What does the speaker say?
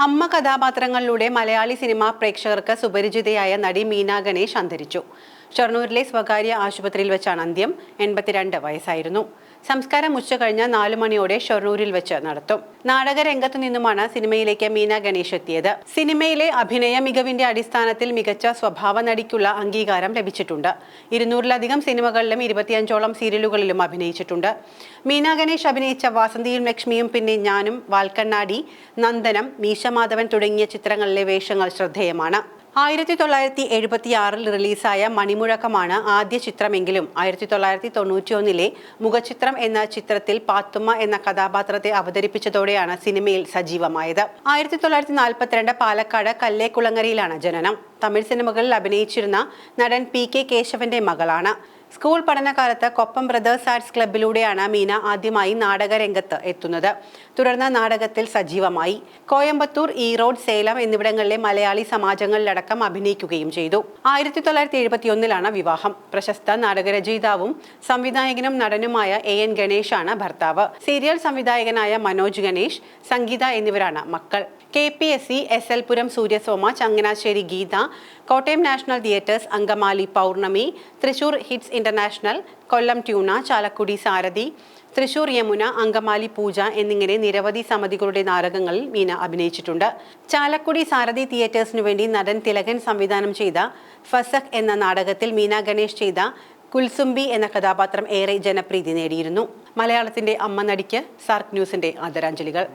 അമ്മ കഥാപാത്രങ്ങളിലൂടെ മലയാളി സിനിമാ പ്രേക്ഷകർക്ക് സുപരിചിതയായ നടി മീന ഗണേഷ് അന്തരിച്ചു. ഷൊർണൂരിലെ സ്വകാര്യ ആശുപത്രിയിൽ വെച്ചാണ് അന്ത്യം. 82 വയസ്സായിരുന്നു. സംസ്കാരം ഉച്ചകഴിഞ്ഞ് 4 മണിയോടെ ഷൊർണൂരിൽ വെച്ച് നടത്തും. നാടകരംഗത്തു നിന്നുമാണ് സിനിമയിലേക്ക് മീന ഗണേഷ് എത്തിയത്. സിനിമയിലെ അഭിനയ മികവിന്റെ അടിസ്ഥാനത്തിൽ മികച്ച സ്വഭാവ നടിക്കുള്ള അംഗീകാരം ലഭിച്ചിട്ടുണ്ട്. 200-ലധികം സിനിമകളിലും 25ഓളം സീരിയലുകളിലും അഭിനയിച്ചിട്ടുണ്ട്. മീന ഗണേഷ് അഭിനയിച്ച വാസന്തിയും ലക്ഷ്മിയും, പിന്നെ ഞാനും, വാൽക്കണ്ണാടി, നന്ദനം, മീശമാധവൻ തുടങ്ങിയ ചിത്രങ്ങളിലെ വേഷങ്ങൾ ശ്രദ്ധേയമാണ്. 1976 റിലീസായ മണിമുഴക്കമാണ് ആദ്യ ചിത്രമെങ്കിലും 1991 മുഖചിത്രം എന്ന ചിത്രത്തിൽ പാത്തുമ്മ എന്ന കഥാപാത്രത്തെ അവതരിപ്പിച്ചതോടെയാണ് സിനിമയിൽ സജീവമായത്. 1942 പാലക്കാട് കല്ലേക്കുളങ്ങരയിലാണ് ജനനം. തമിഴ് സിനിമകളിൽ അഭിനയിച്ചിരുന്ന നടൻ PK കേശവന്റെ മകളാണ്. സ്കൂൾ പഠനകാലത്ത് കൊപ്പം ബ്രദേഴ്സ് ആർട്സ് ക്ലബിലൂടെയാണ് മീന ആദ്യമായി നാടകരംഗത്ത് എത്തുന്നത്. തുടർന്ന് നാടകത്തിൽ സജീവമായി. കോയമ്പത്തൂർ, ഈറോഡ്, സേലം എന്നിവിടങ്ങളിലെ മലയാളി സമാജങ്ങളിലടക്കം അഭിനയിക്കുകയും ചെയ്തു. 1971 വിവാഹം. പ്രശസ്ത നാടകരചയിതാവും സംവിധായകനും നടനുമായ AN ഗണേഷാണ് ഭർത്താവ്. സീരിയൽ സംവിധായകനായ മനോജ് ഗണേഷ്, സംഗീത എന്നിവരാണ് മക്കൾ. KPSC, SL പുരം സൂര്യസോമ, ചങ്ങനാശ്ശേരി ഗീത, കോട്ടയം നാഷണൽ തിയേറ്റേഴ്സ്, അങ്കമാലി പൗർണമി, തൃശൂർ ഹിറ്റ്സ് ഇന്റർനാഷണൽ, കൊല്ലം ട്യൂണ, ചാലക്കുടി സാരഥി, തൃശൂർ യമുന, അങ്കമാലി പൂജ എന്നിങ്ങനെ നിരവധി സമിതികളുടെ നാടകങ്ങളിൽ മീന അഭിനയിച്ചിട്ടുണ്ട്. ചാലക്കുടി സാരഥി തിയേറ്റേഴ്സിനു വേണ്ടി നടൻ തിലകൻ സംവിധാനം ചെയ്ത ഫസഖ് എന്ന നാടകത്തിൽ മീന ഗണേഷ് ചെയ്ത കുൽസുംബി എന്ന കഥാപാത്രം ഏറെ ജനപ്രീതി നേടിയിരുന്നു. മലയാളത്തിന്റെ അമ്മ നടിക്ക് സാർക്ക് ന്യൂസിന്റെ ആദരാഞ്ജലികൾ.